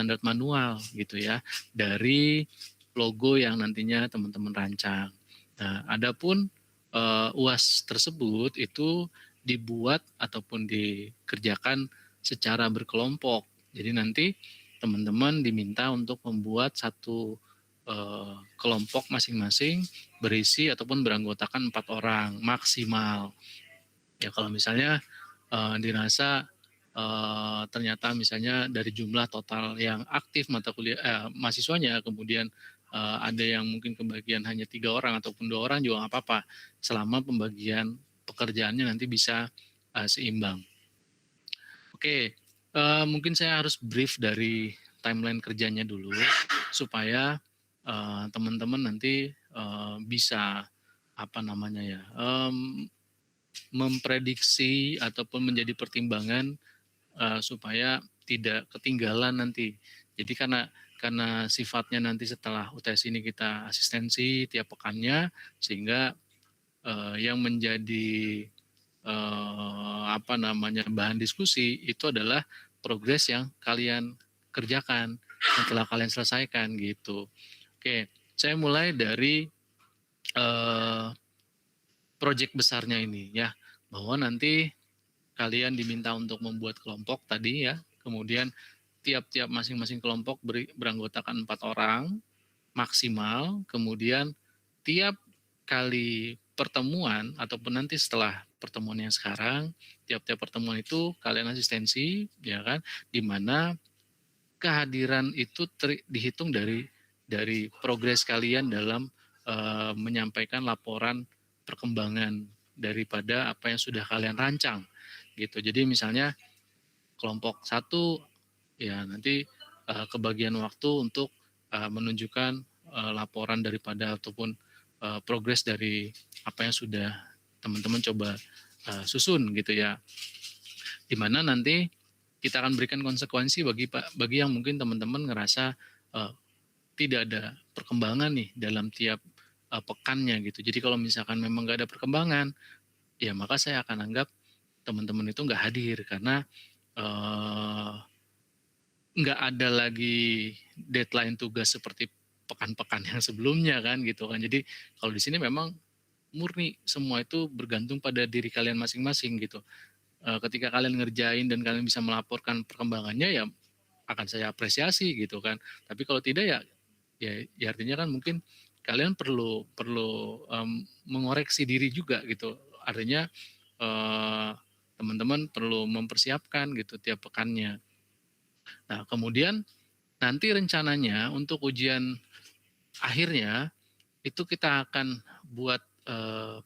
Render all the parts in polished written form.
standar manual gitu ya dari logo yang nantinya teman-teman rancang. Nah, adapun UAS tersebut itu dibuat ataupun dikerjakan secara berkelompok. Jadi nanti teman-teman diminta untuk membuat satu kelompok masing-masing berisi ataupun beranggotakan 4 orang maksimal. Ya kalau misalnya dirasa ternyata misalnya dari jumlah total yang aktif mata kuliah mahasiswanya, kemudian ada yang mungkin kebagian hanya 3 orang ataupun 2 orang juga nggak apa-apa, selama pembagian pekerjaannya nanti bisa seimbang. Oke, mungkin saya harus brief dari timeline kerjanya dulu supaya teman-teman nanti bisa apa namanya ya, memprediksi ataupun menjadi pertimbangan supaya tidak ketinggalan nanti. Jadi karena sifatnya nanti setelah UTS ini kita asistensi tiap pekannya, sehingga yang menjadi apa namanya bahan diskusi itu adalah progres yang kalian kerjakan, yang telah kalian selesaikan gitu. Oke, saya mulai dari proyek besarnya ini ya, bahwa nanti kalian diminta untuk membuat kelompok tadi ya, kemudian tiap-tiap masing-masing kelompok beranggotakan 4 orang maksimal, kemudian tiap kali pertemuan ataupun nanti setelah pertemuan yang sekarang, tiap-tiap pertemuan itu kalian asistensi, ya kan, di mana kehadiran itu dihitung dari progres kalian dalam menyampaikan laporan perkembangan daripada apa yang sudah kalian rancang gitu. Jadi misalnya kelompok 1 ya nanti kebagian waktu untuk menunjukkan laporan daripada ataupun progres dari apa yang sudah teman-teman coba susun gitu ya. Dimana nanti kita akan berikan konsekuensi bagi yang mungkin teman-teman ngerasa tidak ada perkembangan nih dalam tiap pekannya gitu. Jadi kalau misalkan memang nggak ada perkembangan, ya maka saya akan anggap teman-teman itu nggak hadir karena nggak ada lagi deadline tugas seperti pekan-pekan yang sebelumnya kan gitu kan. Jadi kalau di sini memang murni semua itu bergantung pada diri kalian masing-masing gitu. Ketika kalian ngerjain dan kalian bisa melaporkan perkembangannya ya akan saya apresiasi gitu kan. Tapi kalau tidak ya artinya kan mungkin kalian perlu mengoreksi diri juga gitu. Artinya teman-teman perlu mempersiapkan gitu tiap pekannya. Nah, kemudian nanti rencananya untuk ujian akhirnya itu kita akan buat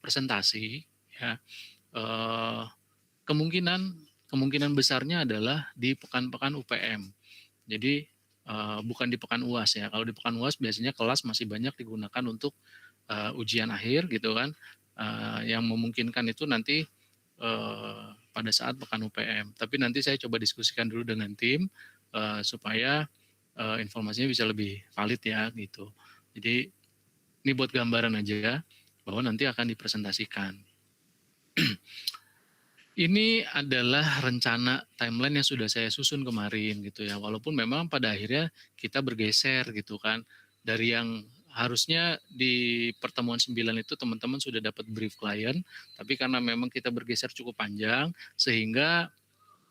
presentasi ya. Kemungkinan besarnya adalah di pekan-pekan UPM. Jadi bukan di pekan UAS ya. Kalau di pekan UAS biasanya kelas masih banyak digunakan untuk ujian akhir gitu kan. Yang memungkinkan itu nanti pada saat pekan UPM. Tapi nanti saya coba diskusikan dulu dengan tim supaya informasinya bisa lebih valid ya gitu. Jadi ini buat gambaran aja bahwa nanti akan dipresentasikan. Ini adalah rencana timeline yang sudah saya susun kemarin gitu ya. Walaupun memang pada akhirnya kita bergeser gitu kan. Dari yang harusnya di pertemuan 9 itu teman-teman sudah dapat brief klien, tapi karena memang kita bergeser cukup panjang sehingga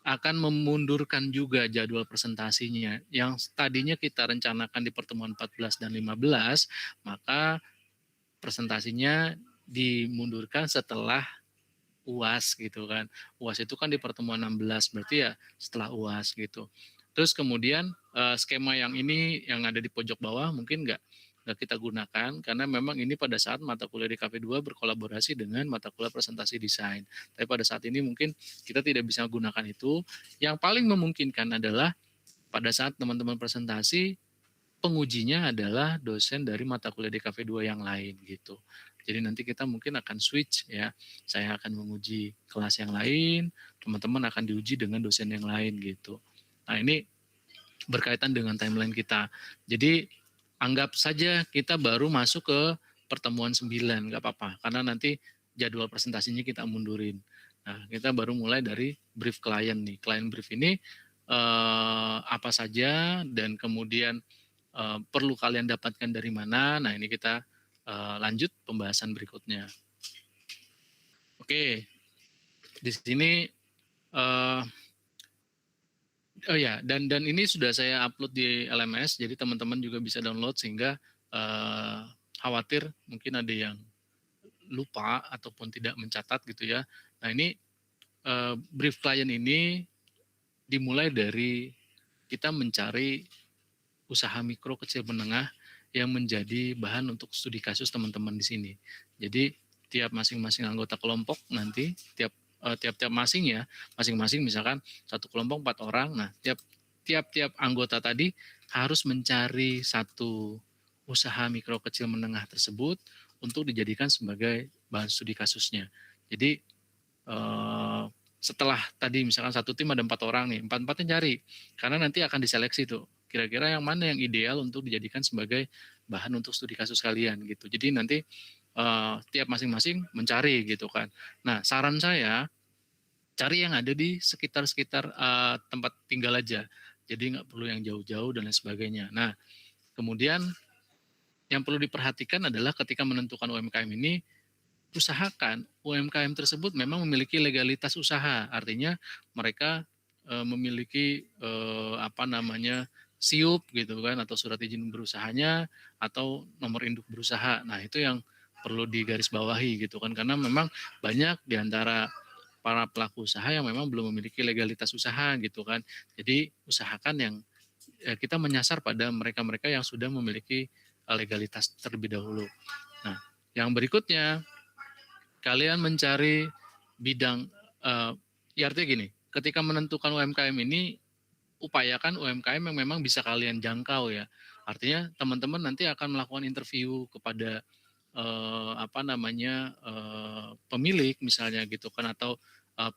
akan memundurkan juga jadwal presentasinya. Yang tadinya kita rencanakan di pertemuan 14 dan 15, maka presentasinya dimundurkan setelah UAS gitu kan. UAS itu kan di pertemuan 16, berarti ya setelah UAS gitu. Terus kemudian skema yang ini yang ada di pojok bawah mungkin nggak kita gunakan karena memang ini pada saat mata kuliah di KP2 berkolaborasi dengan mata kuliah presentasi desain. Tapi pada saat ini mungkin kita tidak bisa gunakan itu. Yang paling memungkinkan adalah pada saat teman-teman presentasi pengujinya adalah dosen dari mata kuliah DKV 2 yang lain gitu. Jadi nanti kita mungkin akan switch ya. Saya akan menguji kelas yang lain, teman-teman akan diuji dengan dosen yang lain gitu. Nah, ini berkaitan dengan timeline kita. Jadi anggap saja kita baru masuk ke pertemuan 9, nggak apa-apa. Karena nanti jadwal presentasinya kita mundurin. Nah, kita baru mulai dari brief klien nih. Klien brief ini apa saja dan kemudian perlu kalian dapatkan dari mana. Nah, ini kita lanjut pembahasan berikutnya. Oke, di sini uh, oh ya, dan ini sudah saya upload di LMS, jadi teman-teman juga bisa download sehingga khawatir mungkin ada yang lupa ataupun tidak mencatat gitu ya. Nah ini brief client ini dimulai dari kita mencari usaha mikro kecil menengah yang menjadi bahan untuk studi kasus teman-teman di sini. Jadi tiap masing-masing anggota kelompok nanti tiap-tiap masing-masing misalkan satu kelompok 4 orang. Nah, tiap-tiap anggota tadi harus mencari satu usaha mikro kecil menengah tersebut untuk dijadikan sebagai bahan studi kasusnya. Jadi setelah tadi misalkan satu tim ada 4 orang nih, 4-4-nya cari karena nanti akan diseleksi tuh kira-kira yang mana yang ideal untuk dijadikan sebagai bahan untuk studi kasus kalian gitu. Jadi nanti tiap masing-masing mencari gitu kan. Nah, saran saya cari yang ada di sekitar-sekitar tempat tinggal aja. Jadi nggak perlu yang jauh-jauh dan lain sebagainya. Nah, kemudian yang perlu diperhatikan adalah ketika menentukan UMKM ini, usahakan UMKM tersebut memang memiliki legalitas usaha. Artinya mereka memiliki apa namanya SIUP gitu kan atau surat izin berusahanya atau nomor induk berusaha. Nah, itu yang perlu digarisbawahi gitu kan karena memang banyak di antara para pelaku usaha yang memang belum memiliki legalitas usaha gitu kan. Jadi usahakan yang kita menyasar pada mereka-mereka yang sudah memiliki legalitas terlebih dahulu. Nah, yang berikutnya kalian mencari bidang ya artinya gini, ketika menentukan UMKM ini upayakan UMKM yang memang bisa kalian jangkau ya. Artinya teman-teman nanti akan melakukan interview kepada apa namanya pemilik misalnya gitu kan atau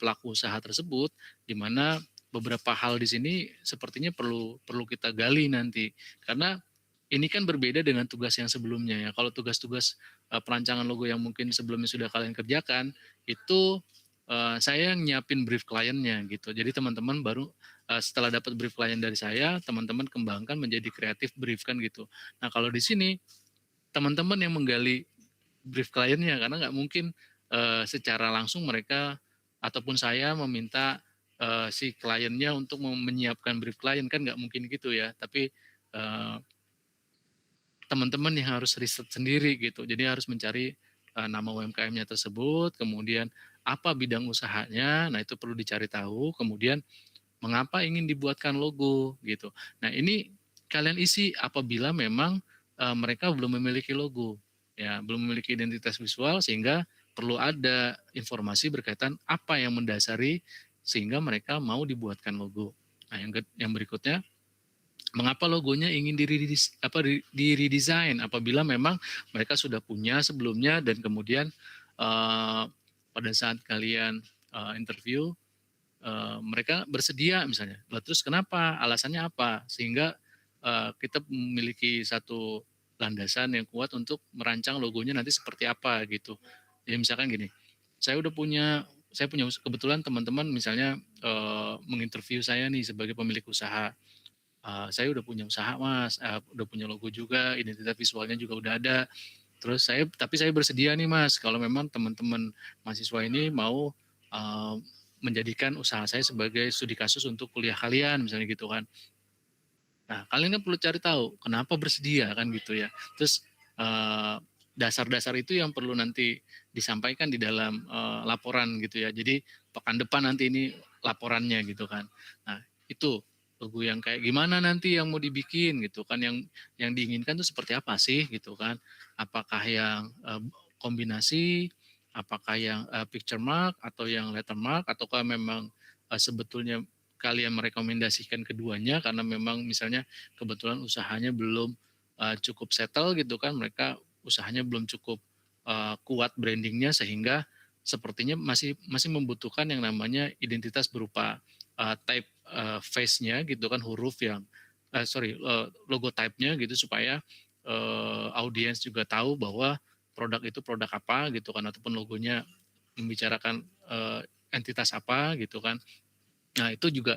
pelaku usaha tersebut di mana beberapa hal di sini sepertinya perlu kita gali nanti karena ini kan berbeda dengan tugas yang sebelumnya ya. Kalau tugas-tugas perancangan logo yang mungkin sebelumnya sudah kalian kerjakan itu saya yang nyiapin brief kliennya gitu. Jadi teman-teman baru setelah dapat brief klien dari saya, teman-teman kembangkan menjadi kreatif brief kan gitu. Nah kalau di sini teman-teman yang menggali brief kliennya karena nggak mungkin secara langsung mereka ataupun saya meminta si kliennya untuk menyiapkan brief klien kan nggak mungkin gitu ya. Tapi teman-teman yang harus riset sendiri gitu. Jadi harus mencari nama UMKM-nya tersebut, kemudian apa bidang usahanya, nah itu perlu dicari tahu, kemudian mengapa ingin dibuatkan logo gitu. Nah ini kalian isi apabila memang mereka belum memiliki logo, ya belum memiliki identitas visual sehingga perlu ada informasi berkaitan apa yang mendasari sehingga mereka mau dibuatkan logo. Nah yang berikutnya mengapa logonya ingin diredesign apabila memang mereka sudah punya sebelumnya dan kemudian pada saat kalian interview mereka bersedia misalnya. Terus kenapa? Alasannya apa? Sehingga kita memiliki satu landasan yang kuat untuk merancang logonya nanti seperti apa gitu. Jadi misalkan gini, saya punya kebetulan teman-teman misalnya menginterview saya nih sebagai pemilik usaha. Saya udah punya usaha mas, udah punya logo juga, identitas visualnya juga udah ada. Terus tapi saya bersedia nih mas, kalau memang teman-teman mahasiswa ini mau menjadikan usaha saya sebagai studi kasus untuk kuliah kalian, misalnya gitu kan. Nah, kalian kan perlu cari tahu kenapa bersedia kan gitu ya. Terus dasar-dasar itu yang perlu nanti disampaikan di dalam laporan gitu ya. Jadi pekan depan nanti ini laporannya gitu kan. Nah, itu logo yang kayak gimana nanti yang mau dibikin gitu kan, yang diinginkan tuh seperti apa sih gitu kan. Apakah yang kombinasi, apakah yang picture mark atau yang letter mark ataukah memang sebetulnya kalian merekomendasikan keduanya karena memang misalnya kebetulan usahanya belum cukup settle gitu kan, mereka usahanya belum cukup kuat brandingnya sehingga sepertinya masih membutuhkan yang namanya identitas berupa type face-nya gitu kan, huruf yang logo type-nya gitu supaya audiens juga tahu bahwa produk itu produk apa gitu kan ataupun logonya membicarakan entitas apa gitu kan. Nah, itu juga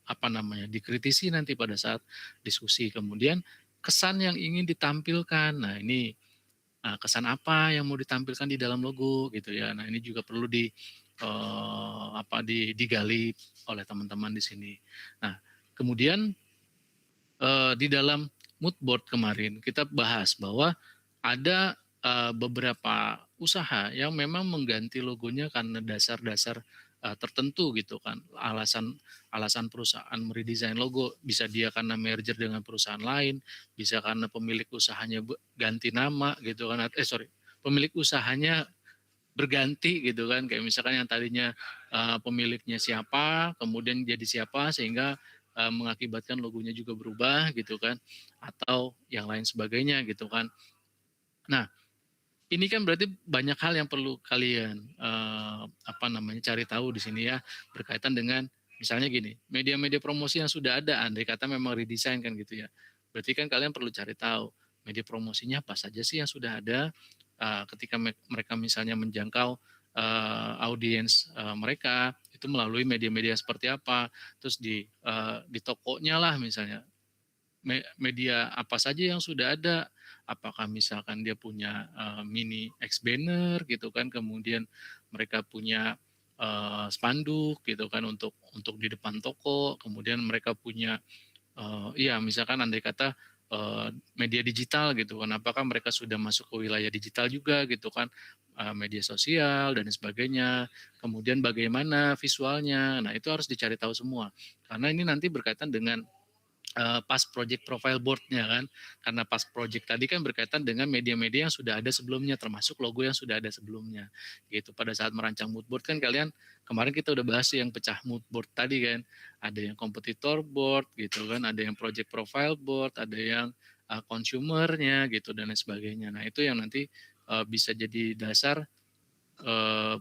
apa namanya, dikritisi nanti pada saat diskusi. Kemudian kesan yang ingin ditampilkan. Nah, ini kesan apa yang mau ditampilkan di dalam logo gitu ya. Nah, ini juga perlu digali oleh teman-teman di sini. Nah, kemudian di dalam mood board kemarin kita bahas bahwa ada beberapa usaha yang memang mengganti logonya karena dasar-dasar tertentu gitu kan. Alasan alasan perusahaan meredesain logo, bisa dia karena merger dengan perusahaan lain, bisa karena pemilik usahanya ganti nama gitu kan. Pemilik usahanya berganti gitu kan, kayak misalkan yang tadinya pemiliknya siapa, kemudian jadi siapa, sehingga mengakibatkan logonya juga berubah gitu kan, atau yang lain sebagainya gitu kan. Nah, ini kan berarti banyak hal yang perlu kalian cari tahu di sini ya, berkaitan dengan misalnya gini, media-media promosi yang sudah ada, andai kata memang redesign kan gitu ya. Berarti kan kalian perlu cari tahu media promosinya apa saja sih yang sudah ada, ketika mereka misalnya menjangkau audiens mereka itu melalui media-media seperti apa, terus di tokonya lah misalnya media apa saja yang sudah ada, apakah misalkan dia punya mini X banner gitu kan, kemudian mereka punya spanduk gitu kan untuk di depan toko, kemudian mereka punya iya misalkan andai kata media digital gitu kan, apakah mereka sudah masuk ke wilayah digital juga gitu kan, media sosial dan sebagainya, kemudian bagaimana visualnya, nah itu harus dicari tahu semua, karena ini nanti berkaitan dengan pas project profile board-nya kan, karena pas project tadi kan berkaitan dengan media-media yang sudah ada sebelumnya, termasuk logo yang sudah ada sebelumnya gitu. Pada saat merancang mood board kan kalian kemarin kita udah bahas yang pecah mood board tadi kan, ada yang competitor board gitu kan, ada yang project profile board, ada yang consumernya gitu dan lain sebagainya. Nah itu yang nanti bisa jadi dasar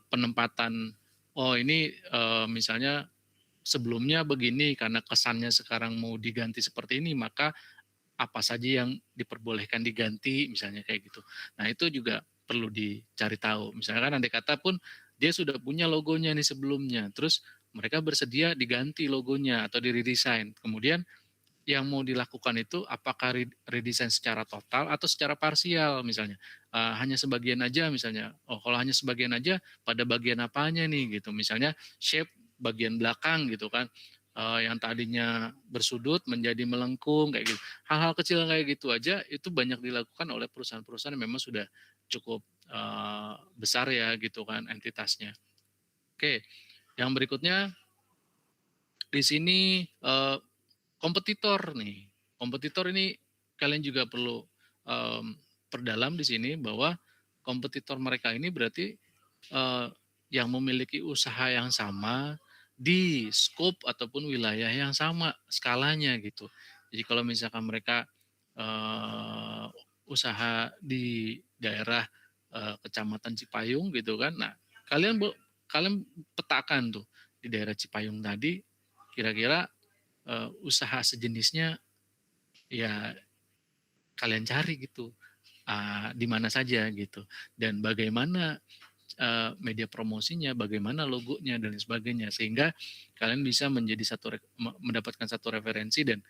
penempatan, oh ini misalnya sebelumnya begini, karena kesannya sekarang mau diganti seperti ini, maka apa saja yang diperbolehkan diganti, misalnya kayak gitu. Nah itu juga perlu dicari tahu. Misalkan andai kata pun dia sudah punya logonya nih sebelumnya, terus mereka bersedia diganti logonya atau diredesign. Kemudian yang mau dilakukan itu apakah redesign secara total atau secara parsial misalnya. Hanya sebagian aja misalnya. Oh, kalau hanya sebagian aja pada bagian apanya nih gitu. Misalnya shape bagian belakang gitu kan. Yang tadinya bersudut menjadi melengkung kayak gitu. Hal-hal kecil kayak gitu aja itu banyak dilakukan oleh perusahaan-perusahaan yang memang sudah cukup besar ya gitu kan entitasnya. Oke, yang berikutnya di sini kompetitor nih. Kompetitor ini kalian juga perlu perdalam di sini bahwa kompetitor mereka ini berarti uh, yang memiliki usaha yang sama di scope ataupun wilayah yang sama skalanya gitu. Jadi kalau misalkan mereka usaha di daerah Kecamatan Cipayung gitu kan, nah kalian kalian petakan tuh di daerah Cipayung tadi kira-kira usaha sejenisnya ya kalian cari gitu, di mana saja gitu, dan bagaimana media promosinya, bagaimana logonya dan sebagainya, sehingga kalian bisa menjadi mendapatkan satu referensi dan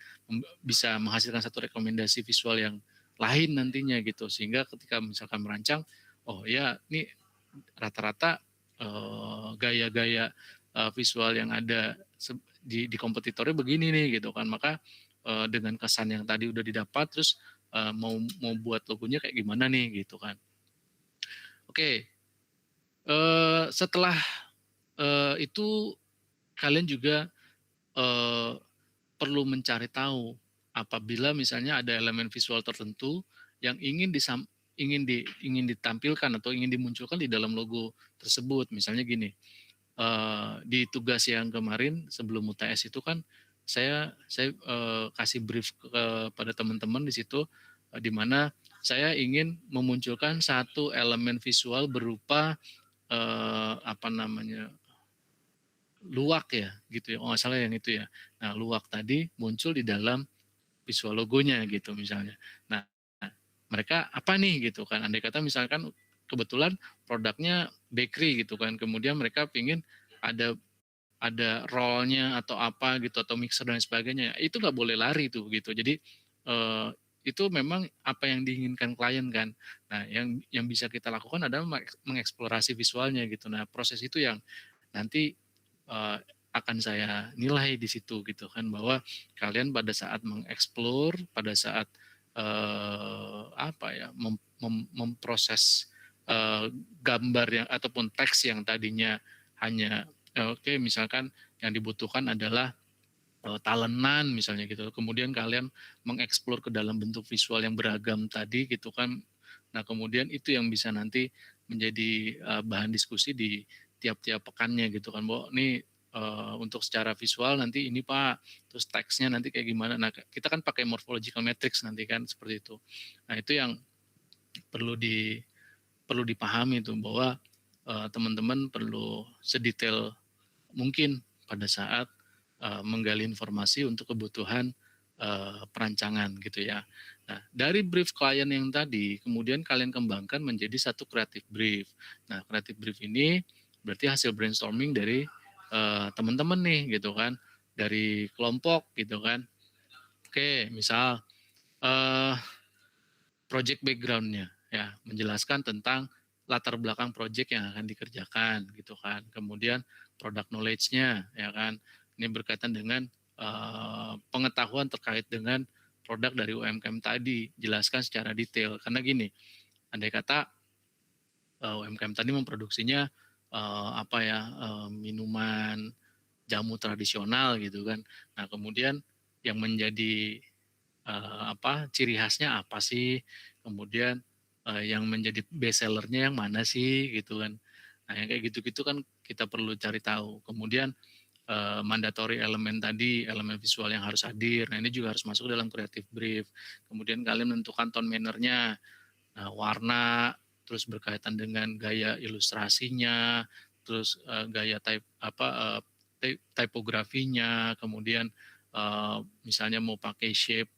bisa menghasilkan satu rekomendasi visual yang lain nantinya gitu, sehingga ketika misalkan merancang, oh ya ini rata-rata gaya-gaya visual yang ada di kompetitornya begini nih gitu kan, maka dengan kesan yang tadi udah didapat, terus mau mau buat logonya kayak gimana nih gitu kan. Oke, setelah itu kalian juga eh, perlu mencari tahu apabila misalnya ada elemen visual tertentu yang ingin ditampilkan atau ingin dimunculkan di dalam logo tersebut. Misalnya gini, di tugas yang kemarin sebelum UTS itu kan saya kasih brief kepada teman-teman di situ, di mana saya ingin memunculkan satu elemen visual berupa apa namanya, luwak ya gitu ya, oh nggak salah yang itu ya. Nah luwak tadi muncul di dalam visual logonya gitu misalnya. Nah mereka apa nih gitu kan, andai kata misalkan kebetulan produknya bakery gitu kan, kemudian mereka pingin ada ada role-nya atau apa gitu atau mixer dan sebagainya, itu nggak boleh lari tuh gitu. Jadi eh, itu memang apa yang diinginkan klien kan. Nah, yang bisa kita lakukan adalah mengeksplorasi visualnya gitu. Nah, proses itu yang nanti akan saya nilai di situ gitu kan, bahwa kalian pada saat mengeksplor, pada saat apa ya memproses gambar yang ataupun teks yang tadinya hanya oke, misalkan yang dibutuhkan adalah talenan misalnya gitu. Kemudian kalian mengeksplor ke dalam bentuk visual yang beragam tadi gitu kan. Nah, kemudian itu yang bisa nanti menjadi bahan diskusi di tiap-tiap pekannya gitu kan. Bahwa ini untuk secara visual nanti ini Pak, terus teksnya nanti kayak gimana. Nah, kita kan pakai morphological matrix nanti kan seperti itu. Nah, itu yang perlu dipahami tuh, bahwa teman-teman perlu sedetail mungkin pada saat menggali informasi untuk kebutuhan perancangan gitu ya. Nah, dari brief klien yang tadi, kemudian kalian kembangkan menjadi satu kreatif brief. Nah, kreatif brief ini berarti hasil brainstorming dari teman-teman nih gitu kan, dari kelompok gitu kan. Oke, misal eh, project background-nya ya, menjelaskan tentang latar belakang project yang akan dikerjakan gitu kan. Kemudian product knowledge-nya ya kan. Ini berkaitan dengan pengetahuan terkait dengan produk dari UMKM tadi, jelaskan secara detail. Karena gini, andai kata UMKM tadi memproduksinya apa ya minuman jamu tradisional gitu kan. Nah, kemudian yang menjadi apa ciri khasnya apa sih, kemudian yang menjadi best sellernya yang mana sih gitu kan. Nah, yang kayak gitu-gitu kan kita perlu cari tahu. Kemudian mandatory elemen tadi, elemen visual yang harus hadir. Nah, ini juga harus masuk dalam creative brief. Kemudian kalian menentukan tone manner-nya, nah, warna, terus berkaitan dengan gaya ilustrasinya, terus gaya type apa tipografinya, kemudian misalnya mau pakai shape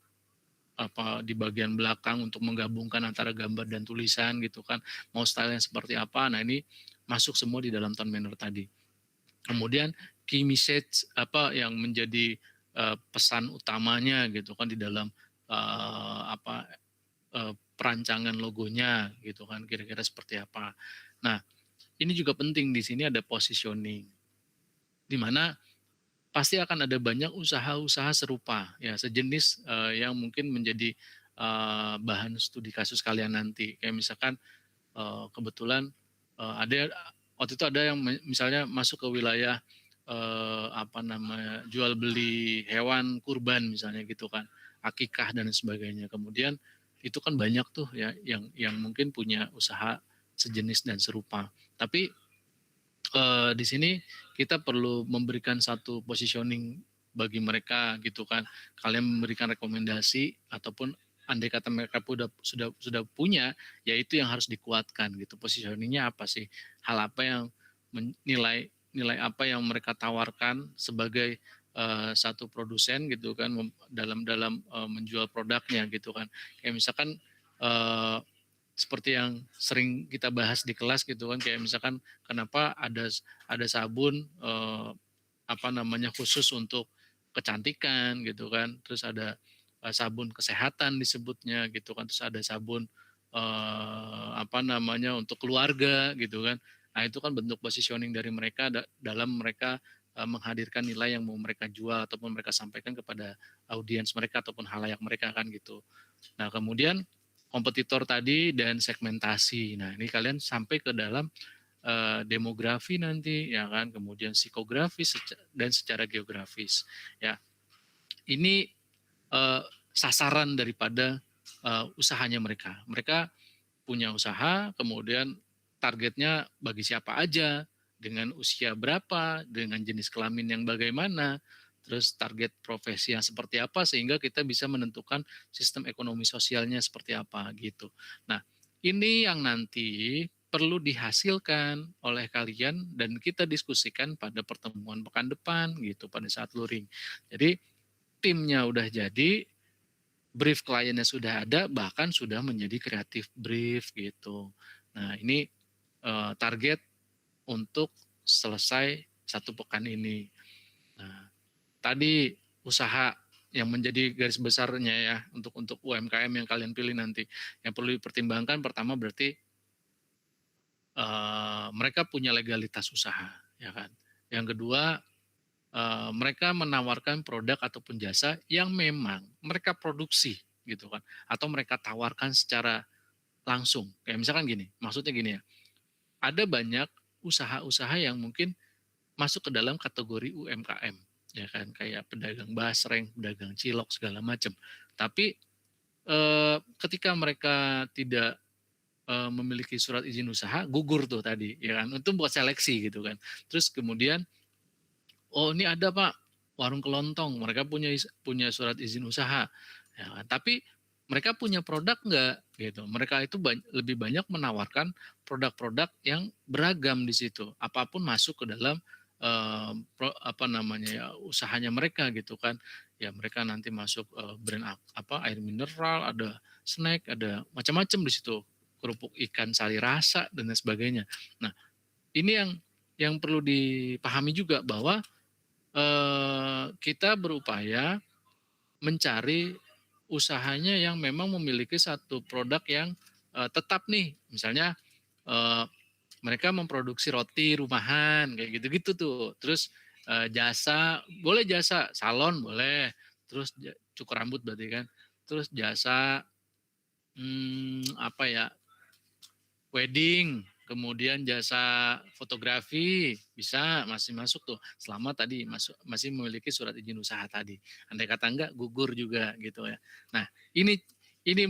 apa di bagian belakang untuk menggabungkan antara gambar dan tulisan gitu kan, mau style yang seperti apa. Nah, ini masuk semua di dalam tone manner tadi. Kemudian key message apa yang menjadi pesan utamanya gitu kan di dalam apa perancangan logonya gitu kan, kira-kira seperti apa. Nah, ini juga penting, di sini ada positioning, di mana pasti akan ada banyak usaha-usaha serupa ya, sejenis yang mungkin menjadi bahan studi kasus kalian nanti. Kayak misalkan kebetulan ada waktu itu ada yang misalnya masuk ke wilayah apa namanya jual beli hewan kurban misalnya gitu kan, akikah dan sebagainya. Kemudian itu kan banyak tuh ya yang mungkin punya usaha sejenis dan serupa. Tapi di sini kita perlu memberikan satu positioning bagi mereka gitu kan. Kalian memberikan rekomendasi ataupun andai kata mereka sudah punya, yaitu yang harus dikuatkan gitu. Positioningnya apa sih? Hal apa yang nilai apa yang mereka tawarkan sebagai satu produsen gitu kan dalam dalam menjual produknya gitu kan. Kayak misalkan uh, seperti yang sering kita bahas di kelas gitu kan, kayak misalkan kenapa ada sabun apa namanya khusus untuk kecantikan gitu kan, terus ada sabun kesehatan disebutnya gitu kan, terus ada sabun apa namanya untuk keluarga gitu kan. Nah, itu kan bentuk positioning dari mereka dalam mereka menghadirkan nilai yang mau mereka jual ataupun mereka sampaikan kepada audiens mereka ataupun halayak mereka kan gitu. Nah, kemudian kompetitor tadi dan segmentasi. Nah, ini kalian sampai ke dalam demografi nanti ya kan, kemudian psikografis dan secara geografis. Ya, ini sasaran daripada usahanya mereka. Mereka punya usaha, kemudian targetnya bagi siapa aja, dengan usia berapa, dengan jenis kelamin yang bagaimana, terus target profesi yang seperti apa, sehingga kita bisa menentukan sistem ekonomi sosialnya seperti apa gitu. Nah, ini yang nanti perlu dihasilkan oleh kalian dan kita diskusikan pada pertemuan pekan depan gitu, pada saat luring. Jadi timnya udah jadi, brief kliennya sudah ada, bahkan sudah menjadi kreatif brief gitu. Nah, ini target untuk selesai satu pekan ini. tadi usaha yang menjadi garis besarnya ya untuk UMKM yang kalian pilih nanti. Yang perlu dipertimbangkan pertama berarti mereka punya legalitas usaha, ya kan. Yang kedua, mereka menawarkan produk ataupun jasa yang memang mereka produksi gitu kan, atau mereka tawarkan secara langsung. Kayak misalkan gini, maksudnya gini ya, ada banyak usaha-usaha yang mungkin masuk ke dalam kategori UMKM, ya kan, kayak pedagang basreng, pedagang cilok segala macam. Tapi ketika mereka tidak memiliki surat izin usaha, gugur tuh tadi, ya kan, itu buat seleksi gitu kan. Terus kemudian, oh ini ada Pak warung kelontong, mereka punya punya surat izin usaha, ya kan? Tapi mereka punya produk nggak gitu. Mereka itu lebih banyak menawarkan produk-produk yang beragam di situ. Apapun masuk ke dalam apa namanya ya usahanya mereka gitu kan. Ya mereka nanti masuk brand apa air mineral, ada snack, ada macam-macam di situ. Kerupuk ikan sari rasa dan lain sebagainya. Nah, ini yang perlu dipahami juga bahwa kita berupaya mencari usahanya yang memang memiliki satu produk yang tetap nih, misalnya mereka memproduksi roti rumahan kayak gitu-gitu tuh. Terus jasa, boleh jasa salon boleh, terus cukur rambut berarti kan. Terus jasa apa ya? Wedding, kemudian jasa fotografi bisa masih masuk tuh selama tadi masih memiliki surat izin usaha tadi. Andai kata enggak gugur juga gitu ya. Nah, ini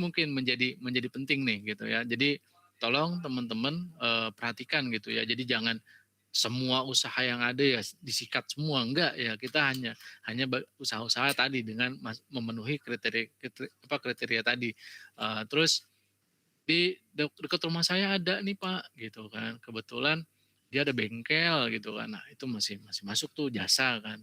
mungkin menjadi penting nih gitu ya. Jadi tolong teman-teman perhatikan gitu ya. Jadi jangan semua usaha yang ada ya disikat semua enggak ya, kita hanya usaha-usaha tadi dengan memenuhi kriteria tadi. Terus di dekat rumah saya ada nih Pak gitu kan, kebetulan dia ada bengkel gitu kan, nah itu masih masih masuk tuh jasa kan.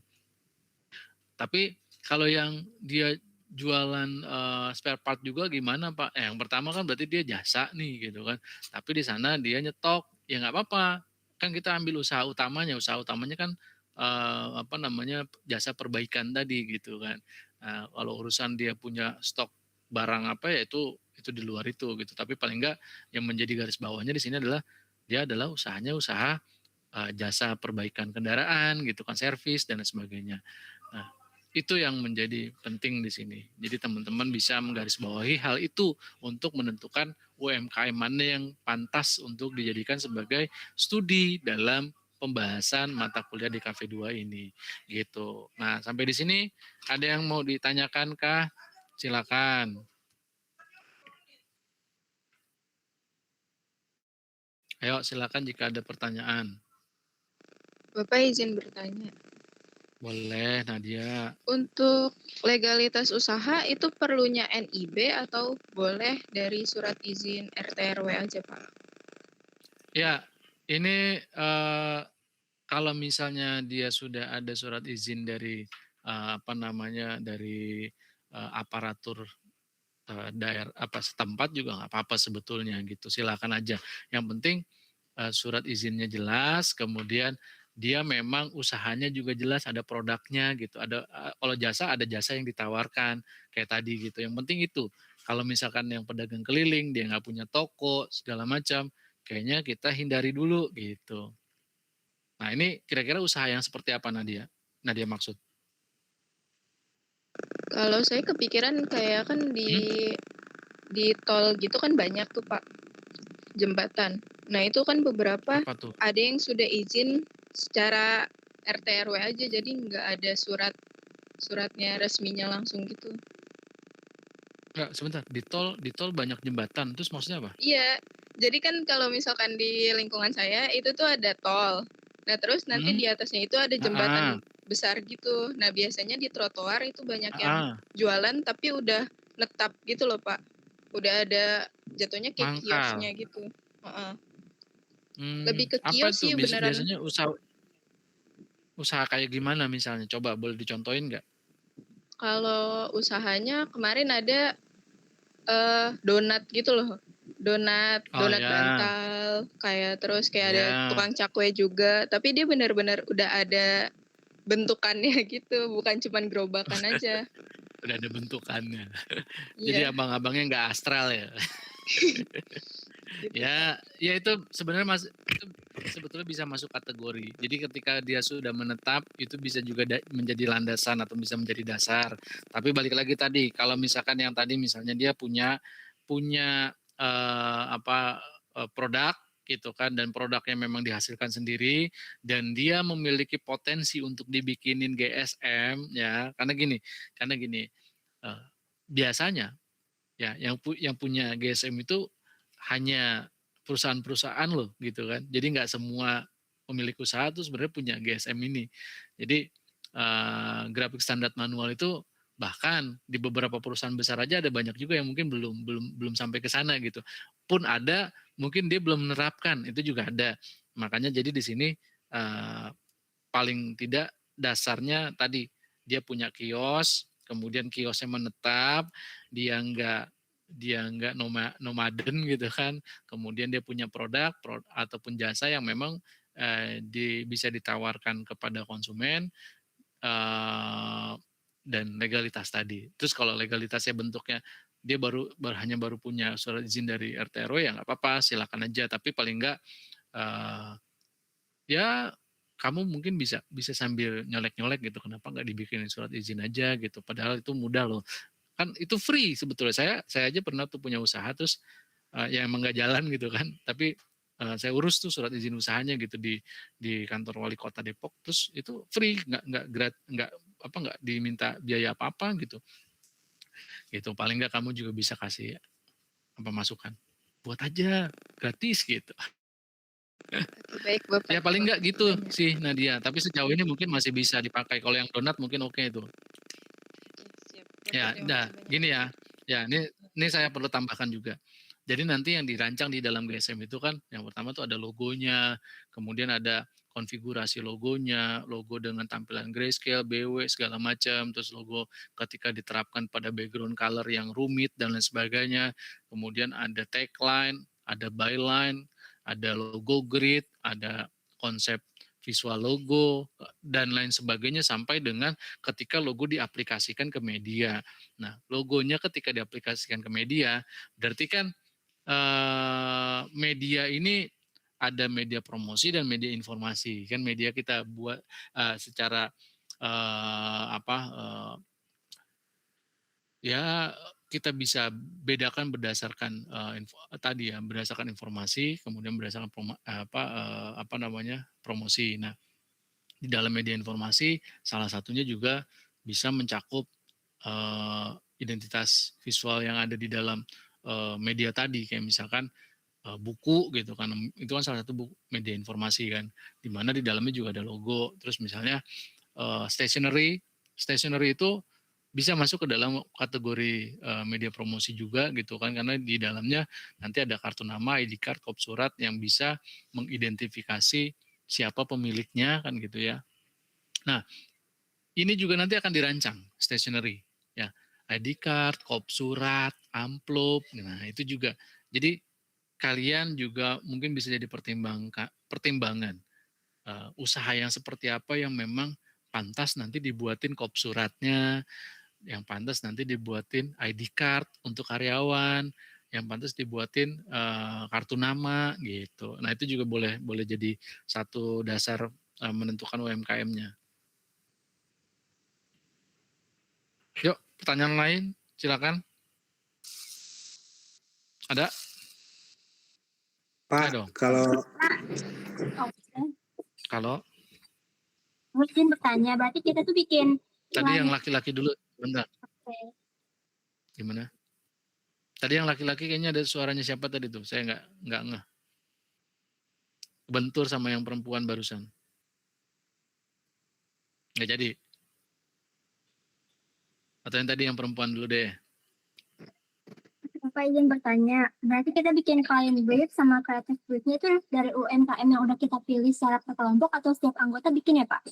Tapi kalau yang dia jualan spare part juga gimana Pak? Yang pertama kan berarti dia jasa nih gitu kan, tapi di sana dia nyetok, ya nggak apa-apa, kan kita ambil usaha utamanya kan apa namanya jasa perbaikan tadi gitu kan. Nah, kalau urusan dia punya stok barang apa ya itu di luar itu gitu. Tapi paling enggak yang menjadi garis bawahnya di sini adalah dia adalah usahanya usaha jasa perbaikan kendaraan gitu kan, servis dan sebagainya. Nah, itu yang menjadi penting di sini. Jadi teman-teman bisa menggarisbawahi hal itu untuk menentukan UMKM mana yang pantas untuk dijadikan sebagai studi dalam pembahasan mata kuliah di KV2 ini gitu. Nah, sampai di sini ada yang mau ditanyakan kah? Silakan. Ayo silakan jika ada pertanyaan. Bapak izin bertanya. Boleh, Nadia. Untuk legalitas usaha itu perlunya NIB atau boleh dari surat izin RT RW aja, Pak? Ya, ini kalau misalnya dia sudah ada surat izin dari apa namanya dari aparatur daerah apa setempat juga nggak apa-apa sebetulnya gitu. Silakan aja. Yang penting surat izinnya jelas, kemudian dia memang usahanya juga jelas, ada produknya gitu. Ada kalau jasa ada jasa yang ditawarkan kayak tadi gitu. Yang penting itu. Kalau misalkan yang pedagang keliling dia nggak punya toko segala macam, kayaknya kita hindari dulu gitu. Nah ini kira-kira usaha yang seperti apa Nadia? Nadia maksud? Kalau saya kepikiran kayak kan di tol gitu kan banyak tuh Pak jembatan. Nah itu kan beberapa Apa tuh? ada yang sudah izin secara RT RW aja, jadi nggak ada suratnya resminya langsung gitu. Enggak, sebentar. Di tol banyak jembatan. Terus maksudnya apa? Iya, jadi kan kalau misalkan di lingkungan saya itu tuh ada tol. Nah terus nanti di atasnya itu ada Ah, jembatan besar gitu. Nah biasanya di trotoar itu banyak yang ah, jualan tapi udah netap gitu loh Pak. Udah ada jatuhnya kayak mangkal. kiosnya gitu. Heeh. Lebih ke Apa kios tuh sih beneran. biasanya usaha usaha kayak gimana misalnya? Coba boleh dicontohin nggak? Kalau usahanya kemarin ada donat gitu loh. Donat, Oh donat ya, bantal, kayak terus kayak ada ya, tukang cakwe juga, tapi dia benar-benar udah ada bentukannya gitu, bukan cuman gerobakan aja. Udah ada bentukannya. Jadi Iya, abang-abangnya nggak astral ya? gitu, Kak. Ya itu sebenarnya itu sebetulnya bisa masuk kategori. Jadi ketika dia sudah menetap, itu bisa juga menjadi landasan atau bisa menjadi dasar. Tapi balik lagi tadi, kalau misalkan yang tadi misalnya dia punya punya produk gitu kan, dan produknya memang dihasilkan sendiri dan dia memiliki potensi untuk dibikinin GSM ya, karena gini biasanya ya yang punya GSM itu hanya perusahaan-perusahaan loh gitu kan. Jadi nggak semua pemilik usaha tuh sebenarnya punya GSM ini. Jadi grafik standar manual itu bahkan di beberapa perusahaan besar aja ada banyak juga yang mungkin belum belum belum sampai ke sana gitu. Pun ada mungkin dia belum menerapkan, itu juga ada. Makanya jadi di sini uh, paling tidak dasarnya tadi dia punya kios, kemudian kiosnya menetap, dia nggak nomaden gitu kan, kemudian dia punya produk ataupun jasa yang memang bisa ditawarkan kepada konsumen, eh, dan legalitas tadi. Terus kalau legalitasnya bentuknya dia hanya baru punya surat izin dari RT RW ya nggak apa-apa, silakan aja. Tapi paling nggak eh, ya kamu mungkin bisa bisa sambil nyolek-nyolek gitu, kenapa nggak dibikinin surat izin aja gitu, padahal itu mudah loh, kan itu free sebetulnya. Saya aja pernah tuh punya usaha terus ya emang nggak jalan gitu kan, tapi saya urus tuh surat izin usahanya gitu di kantor wali kota Depok, terus itu free, nggak diminta biaya apa apa gitu. Paling nggak kamu juga bisa kasih apa masukan, buat aja gratis gitu. Oke, baik Bapak, Ya paling nggak makasih gitu banyak. sih Nadia, tapi sejauh ini mungkin masih bisa dipakai. Kalau yang donat mungkin oke itu. Oke, siap. Bapak Ya, terima dah kasih banyak. gini ya. Ya, ini saya perlu tambahkan juga. Jadi nanti yang dirancang di dalam GSM itu kan yang pertama tuh ada logonya, kemudian ada konfigurasi logonya, logo dengan tampilan grayscale, BW segala macam, terus logo ketika diterapkan pada background color yang rumit dan lain sebagainya. Kemudian ada tagline, ada byline, ada logo grid, ada konsep visual logo dan lain sebagainya sampai dengan ketika logo diaplikasikan ke media. Nah, logonya ketika diaplikasikan ke media, berarti kan media ini ada media promosi dan media informasi. Kan media kita buat secara apa ya kita bisa bedakan berdasarkan tadi ya, berdasarkan informasi, kemudian berdasarkan apa namanya promosi. Nah, di dalam media informasi salah satunya juga bisa mencakup identitas visual yang ada di dalam media tadi, kayak misalkan buku gitu kan, itu kan salah satu media informasi kan, di mana di dalamnya juga ada logo. Terus misalnya stationery itu bisa masuk ke dalam kategori media promosi juga gitu kan, karena di dalamnya nanti ada kartu nama, ID card, kop surat yang bisa mengidentifikasi siapa pemiliknya kan gitu ya. Nah, ini juga nanti akan dirancang stationery ya, ID card, kop surat, amplop. Nah, itu juga. Jadi kalian juga mungkin bisa jadi pertimbangan usaha yang seperti apa yang memang pantas nanti dibuatin kop suratnya, yang pantas nanti dibuatin ID card untuk karyawan, yang pantas dibuatin kartu nama gitu. Nah, itu juga boleh boleh jadi satu dasar menentukan UMKM-nya. Yuk, pertanyaan lain, silakan. Ada? Pak, Ayo dong. kalau Kalau Mungkin bertanya, berarti kita tuh bikin tadi yang nilai. laki-laki dulu, bentar. Oke. Gimana? Tadi yang laki-laki kayaknya ada suaranya siapa tadi tuh? Saya nggak ngeh. Bentur sama yang perempuan barusan. Nggak jadi. Atau yang tadi yang perempuan dulu deh. Bapak izin bertanya, berarti kita bikin klien brief sama creative briefnya itu dari UMKM yang udah kita pilih secara per kelompok atau setiap anggota bikin ya Pak?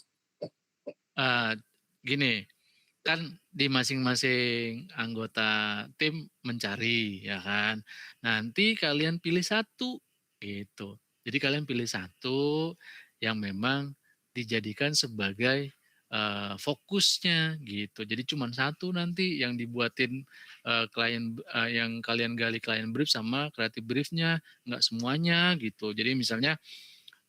Gini, kan di masing-masing anggota tim mencari ya kan. Nanti kalian pilih satu gitu. Jadi kalian pilih satu yang memang dijadikan sebagai fokusnya gitu. Jadi cuma satu nanti yang dibuatin yang kalian gali klien brief sama kreatif briefnya, nggak semuanya gitu. Jadi misalnya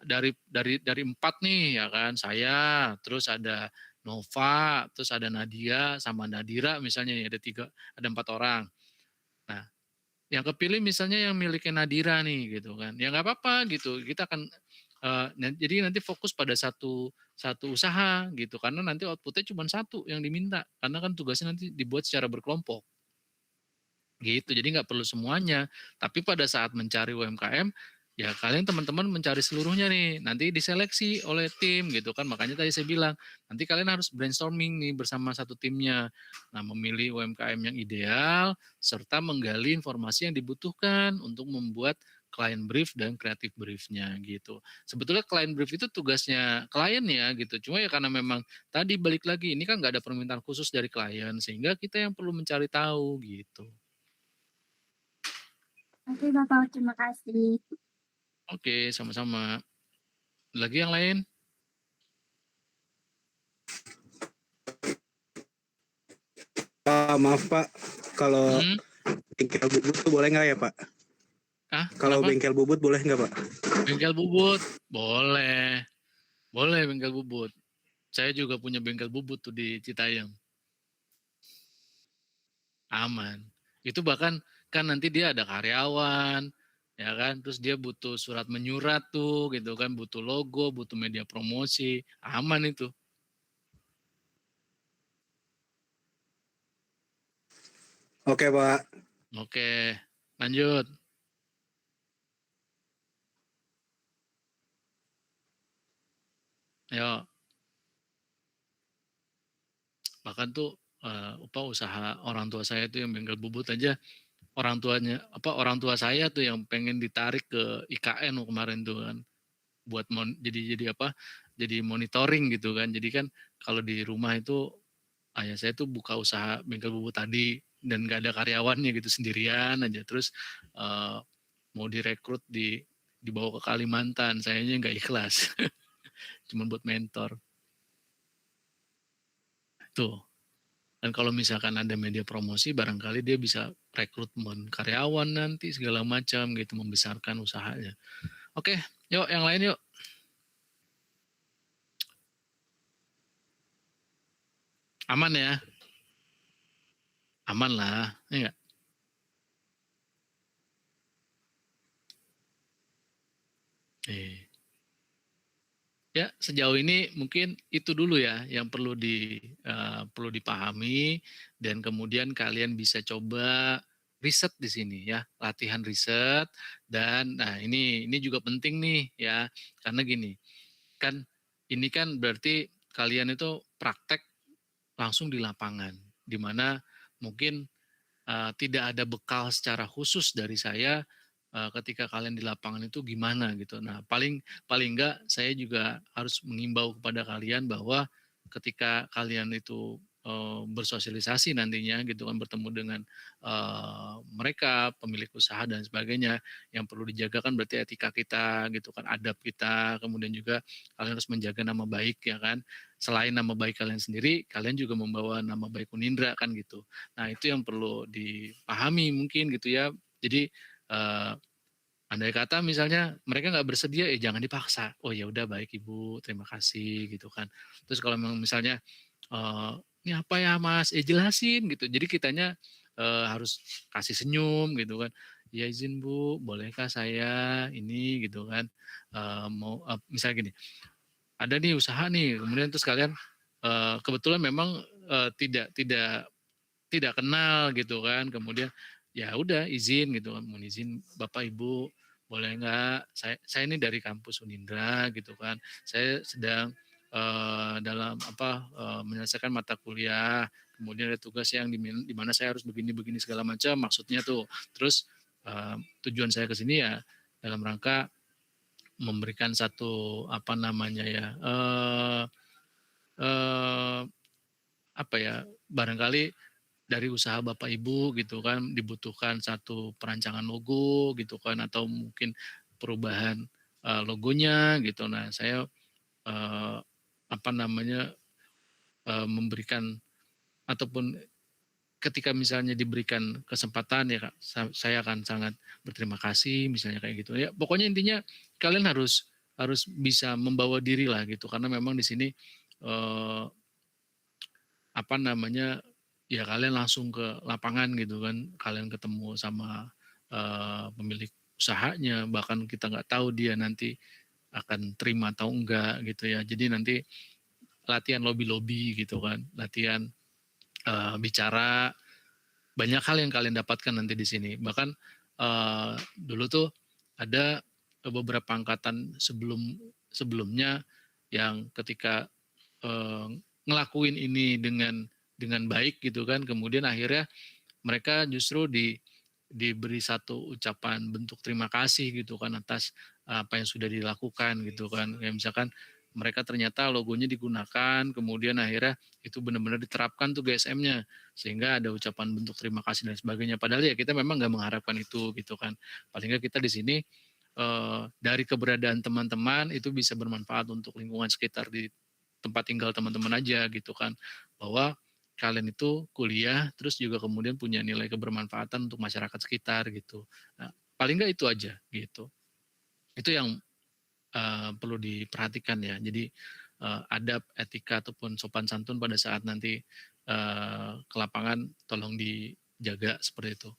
dari 4 nih ya kan, saya, terus ada Nova, terus ada Nadia sama Nadira misalnya ya, ada 4 orang. Nah, yang kepilih misalnya yang miliknya Nadira nih gitu kan. Ya nggak apa-apa gitu. Kita akan jadi nanti fokus pada satu satu usaha gitu, karena nanti outputnya cuma satu yang diminta, karena kan tugasnya nanti dibuat secara berkelompok gitu. Jadi nggak perlu semuanya. Tapi pada saat mencari UMKM, ya kalian teman-teman mencari seluruhnya nih. Nanti diseleksi oleh tim gitu kan. Makanya tadi saya bilang, nanti kalian harus brainstorming nih bersama satu timnya. Nah, memilih UMKM yang ideal serta menggali informasi yang dibutuhkan untuk membuat client brief dan kreatif briefnya gitu. Sebetulnya client brief itu tugasnya klien ya gitu. Cuma ya karena memang tadi balik lagi, ini kan nggak ada permintaan khusus dari klien, sehingga kita yang perlu mencari tahu gitu. Oke Bapak, terima kasih. Oke, sama-sama. Lagi yang lain? Pak, maaf Pak, kalau bengkel bubut tuh boleh nggak ya Pak? Kalau Kenapa? bengkel bubut boleh nggak Pak? Bengkel bubut? Boleh. Boleh bengkel bubut. Saya juga punya bengkel bubut tuh di Citayam. Aman. Itu bahkan kan nanti dia ada karyawan, ya kan? Terus dia butuh surat menyurat tuh gitu kan, butuh logo, butuh media promosi. Aman itu. Oke Pak. Oke, lanjut. Ayo. Bahkan tuh usaha orang tua saya tuh yang bengkel bubut aja, orang tua saya tuh yang pengen ditarik ke IKN kemarin tuh kan, buat jadi monitoring gitu kan. Jadi kan kalau di rumah itu ayah saya tuh buka usaha bengkel bubut tadi dan gak ada karyawannya gitu, sendirian aja. Terus mau direkrut dibawa ke Kalimantan, sayanya nggak ikhlas. Cuman buat mentor tuh. Dan kalau misalkan ada media promosi, barangkali dia bisa rekrutmen karyawan nanti segala macam gitu, membesarkan usahanya. Oke, yuk yang lain yuk. Aman ya? Aman lah, ya enggak? Ya, sejauh ini mungkin itu dulu ya yang perlu dipahami, dan kemudian kalian bisa coba riset di sini ya, latihan riset. Dan nah ini juga penting nih ya, karena gini, kan ini kan berarti kalian itu praktek langsung di lapangan, di mana mungkin tidak ada bekal secara khusus dari saya ketika kalian di lapangan itu gimana gitu. Nah, paling paling enggak saya juga harus mengimbau kepada kalian bahwa ketika kalian itu bersosialisasi nantinya gitu kan, bertemu dengan mereka, pemilik usaha dan sebagainya, yang perlu dijaga kan berarti etika kita gitu kan, adab kita, kemudian juga kalian harus menjaga nama baik ya kan. Selain nama baik kalian sendiri, kalian juga membawa nama baik Unindra kan gitu. Nah, itu yang perlu dipahami mungkin gitu ya. Jadi andai kata misalnya mereka nggak bersedia, jangan dipaksa. Oh ya udah, baik Ibu, terima kasih gitu kan. Terus kalau memang misalnya ini apa ya Mas, jelasin gitu. Jadi kitanya harus kasih senyum gitu kan. Ya izin Bu, bolehkah saya ini gitu kan, mau misalnya gini, ada nih usaha nih, kemudian terus kalian kebetulan memang tidak tidak tidak kenal gitu kan, kemudian ya udah izin gitu kan, mohon izin Bapak Ibu, boleh nggak saya ini dari kampus Unindra gitu kan, saya sedang dalam menyelesaikan mata kuliah, kemudian ada tugas yang di mana saya harus begini-begini segala macam maksudnya tuh. Terus tujuan saya ke sini ya dalam rangka memberikan satu apa namanya ya, apa ya, barangkali dari usaha Bapak Ibu gitu kan dibutuhkan satu perancangan logo gitu kan, atau mungkin perubahan logonya gitu. Nah, saya apa namanya, memberikan ataupun ketika misalnya diberikan kesempatan ya Kak, saya akan sangat berterima kasih misalnya kayak gitu. Ya pokoknya intinya kalian harus bisa membawa diri lah gitu karena memang di sini apa namanya ya kalian langsung ke lapangan gitu kan, kalian ketemu sama pemilik usahanya, bahkan kita nggak tahu dia nanti akan terima atau enggak gitu ya. Jadi nanti latihan lobby gitu kan, latihan bicara, banyak hal yang kalian dapatkan nanti di sini. Bahkan dulu tuh ada beberapa angkatan sebelumnya yang ketika ngelakuin ini dengan baik gitu kan, kemudian akhirnya mereka justru diberi satu ucapan bentuk terima kasih gitu kan atas apa yang sudah dilakukan gitu kan. Kayak misalkan mereka ternyata logonya digunakan, kemudian akhirnya itu benar-benar diterapkan tuh GSM-nya, sehingga ada ucapan bentuk terima kasih dan sebagainya. Padahal ya kita memang nggak mengharapkan itu gitu kan. Paling nggak kita di sini dari keberadaan teman-teman itu bisa bermanfaat untuk lingkungan sekitar di tempat tinggal teman-teman aja gitu kan. Bahwa kalian itu kuliah terus juga kemudian punya nilai kebermanfaatan untuk masyarakat sekitar gitu. Nah, paling nggak itu aja gitu. Itu yang perlu diperhatikan ya. Jadi adab, etika ataupun sopan santun pada saat nanti ke lapangan tolong dijaga seperti itu.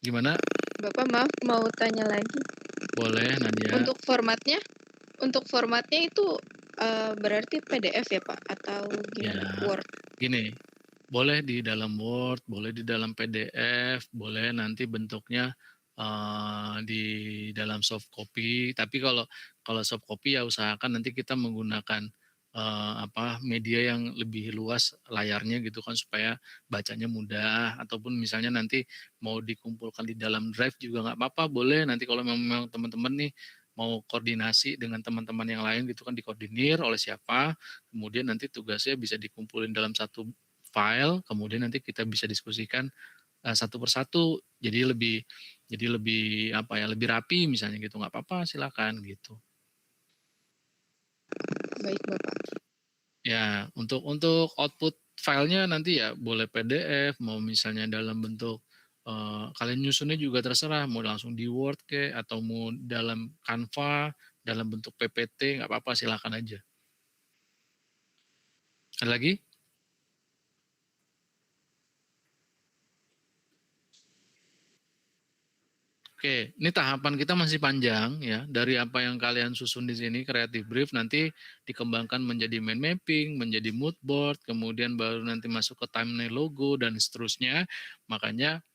Gimana? Bapak maaf mau tanya lagi. Boleh Nadia. Untuk formatnya itu berarti PDF ya Pak atau gimana? Ya, Word. Gini, boleh di dalam Word, boleh di dalam PDF, boleh nanti bentuknya di dalam soft copy. Tapi kalau soft copy ya usahakan nanti kita menggunakan media yang lebih luas layarnya gitu kan supaya bacanya mudah. Ataupun misalnya nanti mau dikumpulkan di dalam drive juga nggak apa-apa, boleh. Nanti kalau memang teman-teman nih mau koordinasi dengan teman-teman yang lain gitu kan, dikoordinir oleh siapa, kemudian nanti tugasnya bisa dikumpulin dalam satu file, kemudian nanti kita bisa diskusikan satu persatu, jadi lebih lebih rapi misalnya gitu, nggak apa-apa silakan gitu. Baik Bapak. Ya untuk output filenya nanti ya boleh PDF, mau misalnya dalam bentuk kalian nyusunnya juga terserah, mau langsung di Word atau mau dalam Canva, dalam bentuk PPT nggak apa-apa silakan aja. Ada lagi? Oke, ini tahapan kita masih panjang ya. Dari apa yang kalian susun di sini, creative brief, nanti dikembangkan menjadi mind mapping, menjadi mood board, kemudian baru nanti masuk ke thumbnail logo, dan seterusnya. Makanya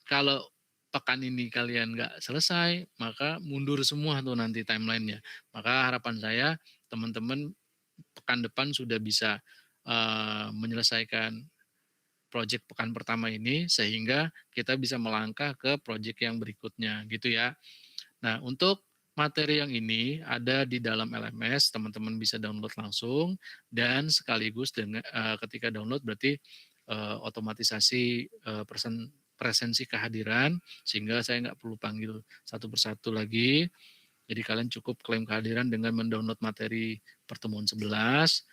kalau pekan ini kalian nggak selesai, maka mundur semua tuh nanti timelinenya. Maka harapan saya, teman-teman pekan depan sudah bisa menyelesaikan project pekan pertama ini sehingga kita bisa melangkah ke project yang berikutnya gitu ya. Nah, untuk materi yang ini ada di dalam LMS, teman-teman bisa download langsung dan sekaligus dengan ketika download berarti otomatisasi presensi kehadiran sehingga saya nggak perlu panggil satu persatu lagi. Jadi kalian cukup klaim kehadiran dengan mendownload materi pertemuan 11.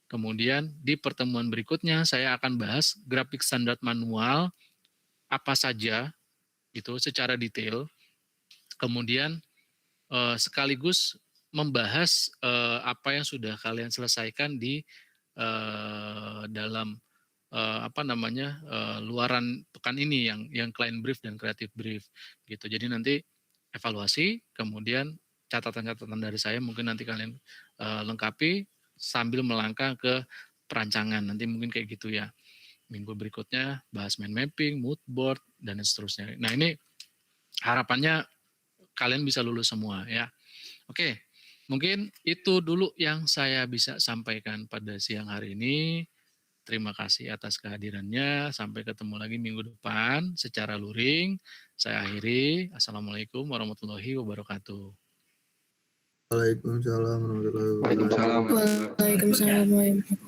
Kemudian di pertemuan berikutnya saya akan bahas grafik standar manual apa saja itu secara detail. Kemudian sekaligus membahas apa yang sudah kalian selesaikan di dalam luaran pekan ini yang client brief dan creative brief gitu. Jadi nanti evaluasi, kemudian catatan-catatan dari saya mungkin nanti kalian lengkapi sambil melangkah ke perancangan. Nanti mungkin kayak gitu ya. Minggu berikutnya bahas mind mapping, mood board, dan seterusnya. Nah ini harapannya kalian bisa lulus semua ya. Oke, mungkin itu dulu yang saya bisa sampaikan pada siang hari ini. Terima kasih atas kehadirannya. Sampai ketemu lagi minggu depan secara luring. Saya akhiri. Assalamualaikum warahmatullahi wabarakatuh. Waalaikumsalam warahmatullahi wabarakatuh. Waalaikumsalam. Waalaikumsalam.